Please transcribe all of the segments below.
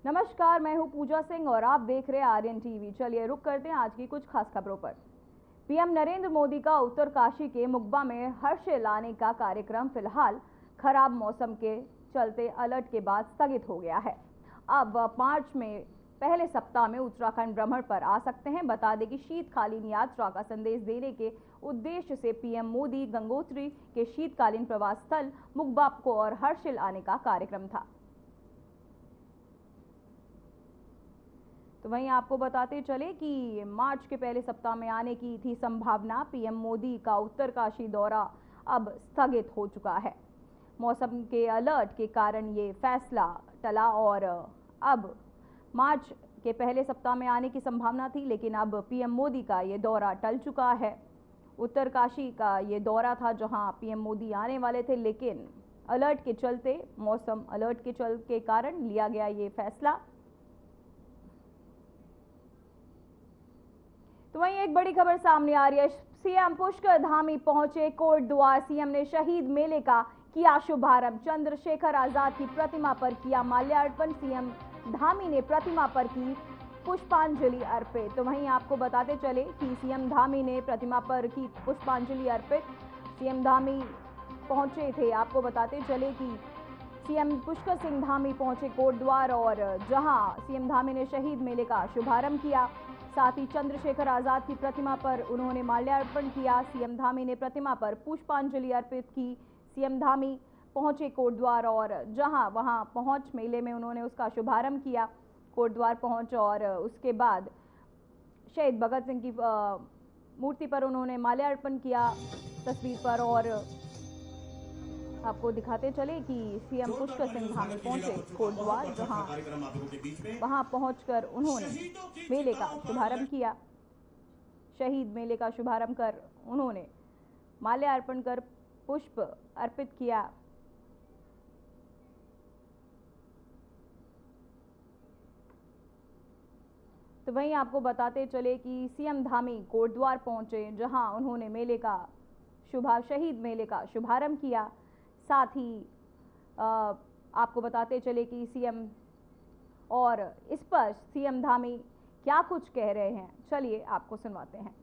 नमस्कार, मैं हूं पूजा सिंह और आप देख रहे हैं आर्यन टीवी। चलिए रुक करते हैं आज की कुछ खास खबरों पर। पीएम नरेंद्र मोदी का उत्तरकाशी के मुकबा में हर्ष लाने का कार्यक्रम फिलहाल खराब मौसम के चलते अलर्ट के बाद स्थगित हो गया है। अब मार्च में पहले सप्ताह में उत्तराखंड भ्रमण पर आ सकते हैं। बता दें कि शीतकालीन यात्रा का संदेश देने के उद्देश्य से पीएम मोदी गंगोत्री के शीतकालीन प्रवास स्थल मुकबा को और हर्षिल आने का कार्यक्रम था। तो वहीं आपको बताते चले कि मार्च के पहले सप्ताह में आने की थी संभावना। पीएम मोदी का उत्तरकाशी दौरा अब स्थगित हो चुका है। मौसम के अलर्ट के कारण ये फैसला टला और अब मार्च के पहले सप्ताह में आने की संभावना थी, लेकिन अब पीएम मोदी का ये दौरा टल चुका है। उत्तरकाशी का ये दौरा था जहां पीएम मोदी आने वाले थे, लेकिन अलर्ट के चलते, मौसम अलर्ट के कारण लिया गया ये फैसला। तो वहीं एक बड़ी खबर सामने आ रही है। सीएम पुष्कर धामी पहुंचे कोटद्वार। सीएम ने शहीद मेले का किया शुभारंभ। चंद्रशेखर आजाद की प्रतिमा पर किया माल्यार्पण। सीएम धामी ने प्रतिमा पर की पुष्पांजलि अर्पित। तो वहीं आपको बताते चले कि सीएम धामी ने प्रतिमा पर की पुष्पांजलि अर्पित। सीएम धामी पहुंचे थे। आपको बताते चले कि सीएम पुष्कर सिंह धामी पहुंचे कोटद्वार और जहां सीएम धामी ने शहीद मेले का शुभारंभ किया। साथ ही चंद्रशेखर आजाद की प्रतिमा पर उन्होंने माल्यार्पण किया। सीएम धामी ने प्रतिमा पर पुष्पांजलि अर्पित की। सीएम धामी पहुंचे कोटद्वार और जहां वहां पहुंच मेले में उन्होंने उसका शुभारंभ किया। कोटद्वार पहुंच और उसके बाद शहीद भगत सिंह की मूर्ति पर उन्होंने माल्यार्पण किया तस्वीर पर। और आपको दिखाते चले कि सीएम पुष्कर सिंह धामी पहुंचे कोटद्वार, जहां वहां पहुंचकर उन्होंने मेले का शुभारंभ किया। शहीद मेले का शुभारंभ कर उन्होंने माल्यार्पण कर पुष्प अर्पित किया। तो वहीं आपको बताते चले कि सीएम धामी कोटद्वार पहुंचे, जहां उन्होंने मेले का शहीद मेले का शुभारंभ किया। साथ ही आपको बताते चले कि सीएम और इस पर सीएम धामी क्या कुछ कह रहे हैं, चलिए आपको सुनवाते हैं।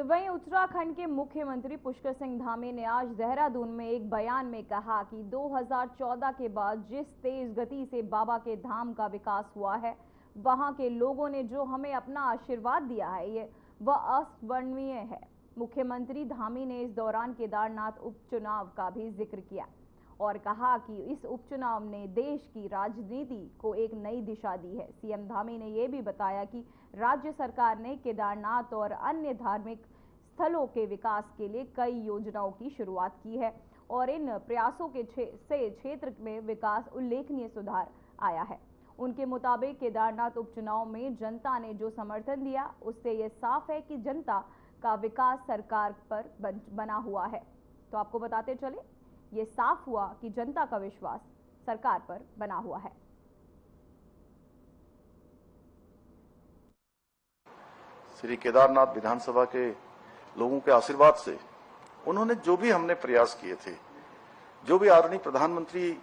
तो वहीं उत्तराखंड के मुख्यमंत्री पुष्कर सिंह धामी ने आज देहरादून में एक बयान में कहा कि 2014 के बाद जिस तेज गति से बाबा के धाम का विकास हुआ है, वहां के लोगों ने जो हमें अपना आशीर्वाद दिया है, वह अवर्णनीय है। मुख्यमंत्री धामी ने इस दौरान केदारनाथ उपचुनाव का भी जिक्र किया और कहा कि इस उपचुनाव ने देश की राजनीति को एक नई दिशा दी है। सीएम धामी ने यह भी बताया कि राज्य सरकार ने केदारनाथ और अन्य धार्मिक स्थलों के विकास के लिए कई योजनाओं की शुरुआत की है और इन प्रयासों से क्षेत्र में विकास उल्लेखनीय सुधार आया है। उनके मुताबिक केदारनाथ उपचुनाव में जनता ने जो समर्थन दिया, उससे यह साफ है कि जनता का विकास सरकार पर बना हुआ है। तो आपको बताते चले, ये साफ हुआ कि जनता का विश्वास सरकार पर बना हुआ है। श्री केदारनाथ विधानसभा के लोगों के आशीर्वाद से उन्होंने जो भी हमने प्रयास किए थे, जो भी आदरणीय प्रधानमंत्री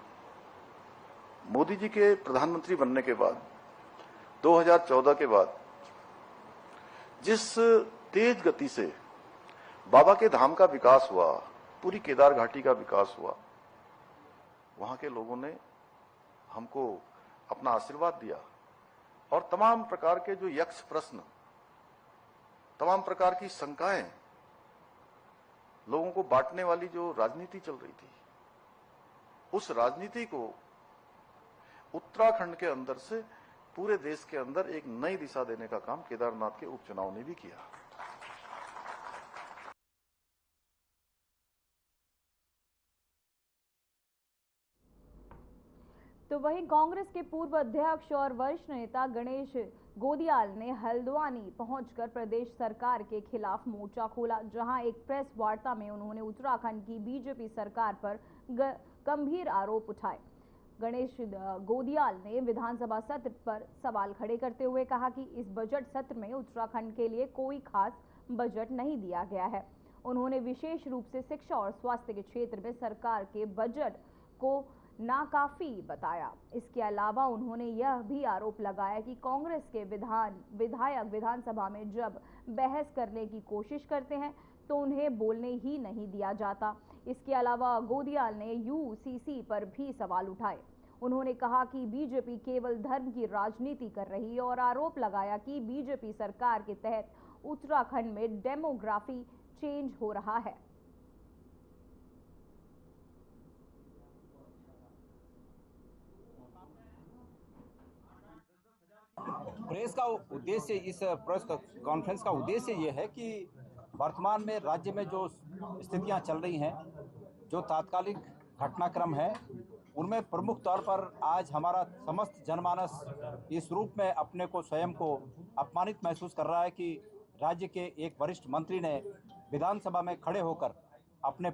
मोदी जी के प्रधानमंत्री बनने के बाद 2014 के बाद जिस तेज गति से बाबा के धाम का विकास हुआ, पूरी केदार घाटी का विकास हुआ, वहां के लोगों ने हमको अपना आशीर्वाद दिया और तमाम प्रकार के जो यक्ष प्रश्न, तमाम प्रकार की शंकाएं, लोगों को बांटने वाली जो राजनीति चल रही थी, उस राजनीति को उत्तराखंड के अंदर से पूरे देश के अंदर एक नई दिशा देने का काम केदारनाथ के उपचुनाव ने भी किया। तो वहीं कांग्रेस के पूर्व अध्यक्ष और वरिष्ठ नेता गणेश गोदियाल ने हल्द्वानी पहुंचकर प्रदेश सरकार के खिलाफ मोर्चा खोला, जहां एक प्रेस वार्ता में उन्होंने उत्तराखंड की बीजेपी सरकार पर गंभीर आरोप उठाए। गणेश गोदियाल ने विधानसभा सत्र पर सवाल खड़े करते हुए कहा कि इस बजट सत्र में उत्तराखंड के लिए कोई खास बजट नहीं दिया गया है। उन्होंने विशेष रूप से शिक्षा और स्वास्थ्य के क्षेत्र में सरकार के बजट को नाकाफी बताया। इसके अलावा उन्होंने यह भी आरोप लगाया कि कांग्रेस के विधायक विधानसभा में जब बहस करने की कोशिश करते हैं तो उन्हें बोलने ही नहीं दिया जाता। इसके अलावा गोदियाल ने यूसीसी पर भी सवाल उठाए। उन्होंने कहा कि बीजेपी केवल धर्म की राजनीति कर रही है और आरोप लगाया कि बीजेपी सरकार के तहत उत्तराखंड में डेमोग्राफी चेंज हो रहा है। प्रेस का उद्देश्य, इस प्रेस कॉन्फ्रेंस का उद्देश्य ये है कि वर्तमान में राज्य में जो स्थितियां चल रही हैं, जो तात्कालिक घटनाक्रम है, उनमें प्रमुख तौर पर आज हमारा समस्त जनमानस इस रूप में अपने को स्वयं को अपमानित महसूस कर रहा है कि राज्य के एक वरिष्ठ मंत्री ने विधानसभा में खड़े होकर अपने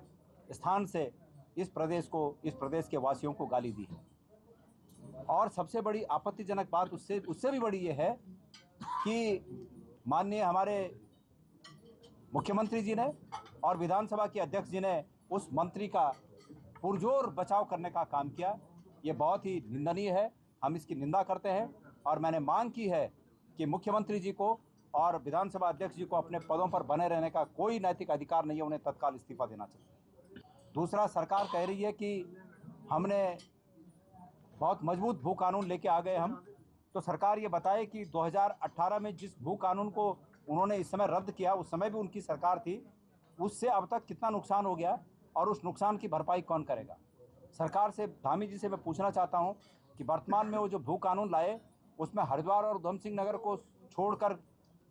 स्थान से इस प्रदेश के वासियों को गाली दी है। और सबसे बड़ी आपत्तिजनक बात उससे भी बड़ी ये है कि माननीय हमारे मुख्यमंत्री जी ने और विधानसभा के अध्यक्ष जी ने उस मंत्री का पुरजोर बचाव करने का काम किया। ये बहुत ही निंदनीय है, हम इसकी निंदा करते हैं और मैंने मांग की है कि मुख्यमंत्री जी को और विधानसभा अध्यक्ष जी को अपने पदों पर बने रहने का कोई नैतिक अधिकार नहीं है, उन्हें तत्काल इस्तीफा देना चाहिए। दूसरा, सरकार कह रही है कि हमने बहुत मजबूत भू कानून लेके आ गए हम, तो सरकार ये बताए कि 2018 में जिस भू कानून को उन्होंने इस समय रद्द किया, उस समय भी उनकी सरकार थी, उससे अब तक कितना नुकसान हो गया और उस नुकसान की भरपाई कौन करेगा। सरकार से, धामी जी से मैं पूछना चाहता हूं कि वर्तमान में वो जो भू कानून लाए, उसमें हरिद्वार और उधम सिंह नगर को छोड़कर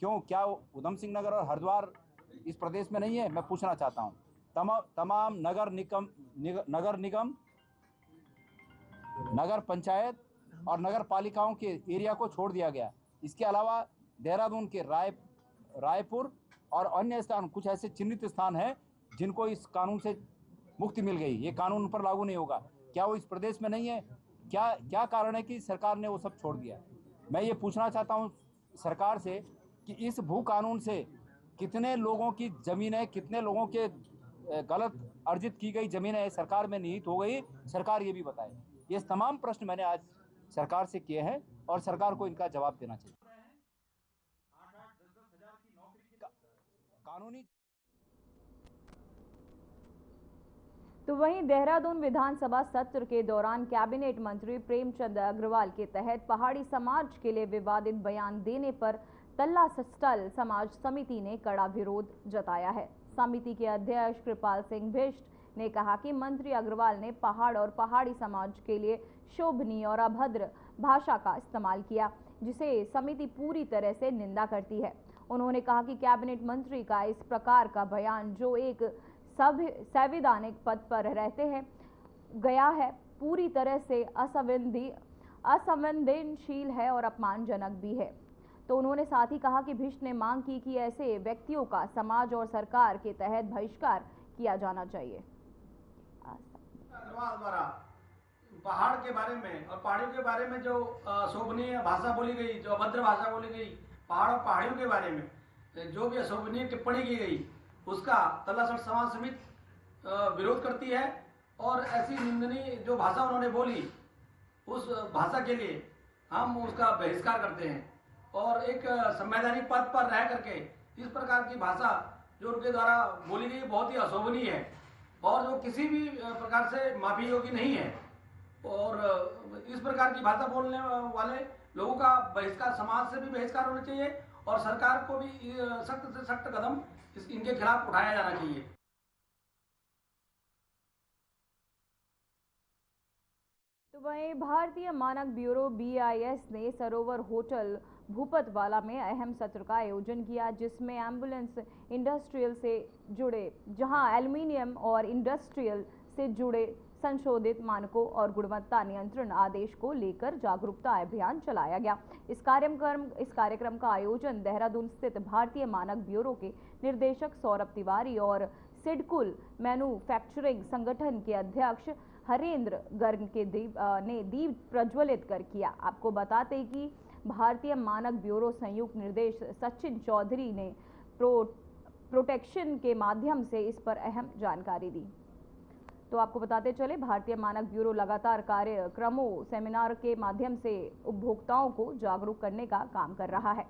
क्यों, क्या उधम सिंह नगर और हरिद्वार इस प्रदेश में नहीं है? मैं पूछना चाहता हूँ। तमाम नगर निगम, नगर पंचायत और नगर पालिकाओं के एरिया को छोड़ दिया गया। इसके अलावा देहरादून के रायपुर और अन्य स्थान, कुछ ऐसे चिन्हित स्थान हैं जिनको इस कानून से मुक्ति मिल गई। ये कानून उन पर लागू नहीं होगा। क्या वो इस प्रदेश में नहीं है? क्या कारण है कि सरकार ने वो सब छोड़ दिया? मैं ये पूछना चाहता हूँ सरकार से कि इस भू कानून से कितने लोगों की जमीनें, कितने लोगों के गलत अर्जित की गई जमीनें सरकार में निहित हो गई, सरकार ये भी बताए। ये तमाम प्रश्न मैंने आज सरकार से किए हैं और सरकार को इनका जवाब देना चाहिए। कानूनी तो वहीं देहरादून विधानसभा सत्र के दौरान कैबिनेट मंत्री प्रेमचंद अग्रवाल के तहत पहाड़ी समाज के लिए विवादित बयान देने पर तल्ला सस्टल समाज समिति ने कड़ा विरोध जताया है। समिति के अध्यक्ष कृपाल सिंह बिष्ट ने कहा कि मंत्री अग्रवाल ने पहाड़ और पहाड़ी समाज के लिए शोभनीय और अभद्र भाषा का इस्तेमाल किया, जिसे समिति पूरी तरह से निंदा करती है। उन्होंने कहा कि कैबिनेट मंत्री का इस प्रकार का बयान, जो एक संवैधानिक पद पर रहते हैं गया है, पूरी तरह से असंवेदनशील है और अपमानजनक भी है। तो उन्होंने साथ ही कहा कि बिष्ट ने मांग की कि ऐसे व्यक्तियों का समाज और सरकार के तहत बहिष्कार किया जाना चाहिए। द्वारा पहाड़ के बारे में और पहाड़ियों के बारे में जो अशोभनीय भाषा बोली गई, जो अभद्र भाषा बोली गई, पहाड़ और पहाड़ियों के बारे में जो भी अशोभनीय टिप्पणी की गई, उसका तल्लासट समाज समिति विरोध करती है। और ऐसी निंदनीय जो भाषा उन्होंने बोली, उस भाषा के लिए हम उसका बहिष्कार करते हैं। और एक संवैधानिक पद पर रह करके इस प्रकार की भाषा जो उनके द्वारा बोली गई बहुत ही अशोभनीय है और जो किसी भी प्रकार से माफी योग्य नहीं है। और इस प्रकार की भाषा बोलने वाले लोगों का बहिष्कार, समाज से भी बहिष्कार होना चाहिए और सरकार को भी सख्त से सख्त कदम इनके खिलाफ उठाया जाना चाहिए। तो वहीं भारतीय मानक ब्यूरो BIS ने सरोवर होटल भूपतवाला में अहम सत्र का आयोजन किया, जिसमें एम्बुलेंस इंडस्ट्रियल से जुड़े, जहां एल्युमिनियम और इंडस्ट्रियल से जुड़े संशोधित मानकों और गुणवत्ता नियंत्रण आदेश को लेकर जागरूकता अभियान चलाया गया। इस कार्यक्रम का आयोजन देहरादून स्थित भारतीय मानक ब्यूरो के निदेशक सौरभ तिवारी और सिडकुल मैन्युफैक्चरिंग संगठन के अध्यक्ष हरेंद्र गर्ग ने दीप प्रज्वलित कर किया। आपको बताते कि भारतीय मानक ब्यूरो संयुक्त निर्देशक सचिन चौधरी ने प्रोटेक्शन के माध्यम से इस पर अहम जानकारी दी। तो आपको बताते चले, भारतीय मानक ब्यूरो लगातार कार्यक्रमों, सेमिनार के माध्यम से उपभोक्ताओं को जागरूक करने का काम कर रहा है।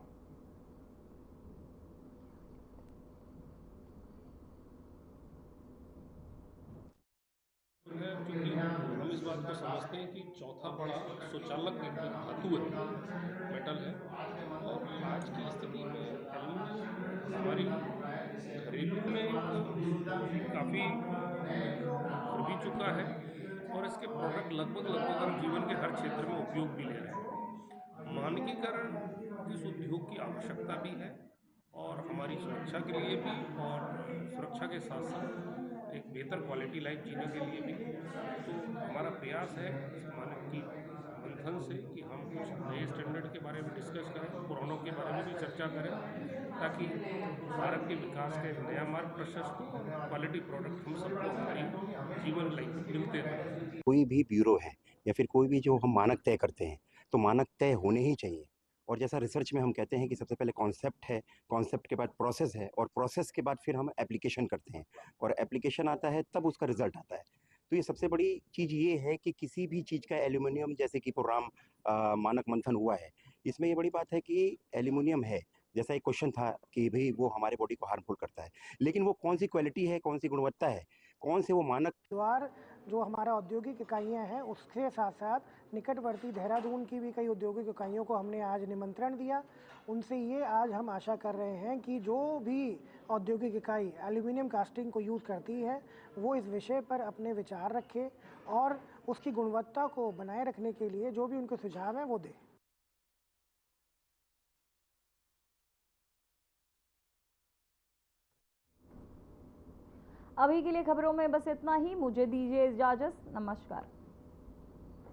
क्योंकि हम इस बात को समझते हैं कि चौथा बड़ा सुचालक एक धातु है, मेटल है, और आज की स्थिति में एल्यूमीनियम हमारी घरेलू में काफ़ी उभर भी चुका है और इसके प्रोडक्ट लगभग हम जीवन के हर क्षेत्र में उपयोग भी ले रहे हैं। मानकीकरण इस उद्योग की आवश्यकता भी है और हमारी सुरक्षा के लिए भी, और सुरक्षा के साथ साथ एक बेहतर क्वालिटी लाइफ जीने के लिए भी। तो हमारा प्रयास है इस मानक की मंथन से कि हम कुछ नए स्टैंडर्ड के बारे में डिस्कस करें, पुरानों के बारे में भी चर्चा करें, ताकि भारत के विकास का एक नया मार्ग प्रशस्त हो, क्वालिटी प्रोडक्ट हम सबको हमारी जीवन लाइफ मिलते रहें। कोई भी ब्यूरो है या फिर कोई भी जो हम मानक तय करते हैं, तो मानक तय होने ही चाहिए। और जैसा रिसर्च में हम कहते हैं कि सबसे पहले कॉन्सेप्ट है, कॉन्सेप्ट के बाद प्रोसेस है, और प्रोसेस के बाद फिर हम एप्लीकेशन करते हैं, और एप्लीकेशन आता है तब उसका रिजल्ट आता है। तो ये सबसे बड़ी चीज़ ये है कि किसी भी चीज़ का एल्यूमिनियम, जैसे कि प्रोग्राम मानक मंथन हुआ है, इसमें ये बड़ी बात है कि एल्यूमिनियम है। जैसा एक क्वेश्चन था कि भाई वो हमारे बॉडी को हार्मफुल करता है, लेकिन वो कौन सी क्वालिटी है, कौन सी गुणवत्ता है, कौन से वो मानक। जो हमारा औद्योगिक इकाइयां हैं, उसके साथ साथ निकटवर्ती देहरादून की भी कई औद्योगिक इकाइयों को हमने आज निमंत्रण दिया। उनसे ये आज हम आशा कर रहे हैं कि जो भी औद्योगिक इकाई एल्यूमिनियम कास्टिंग को यूज़ करती है, वो इस विषय पर अपने विचार रखे और उसकी गुणवत्ता को बनाए रखने के लिए जो भी उनके सुझाव हैं वो दें। अभी के लिए खबरों में बस इतना ही। मुझे दीजिए इजाजत। नमस्कार।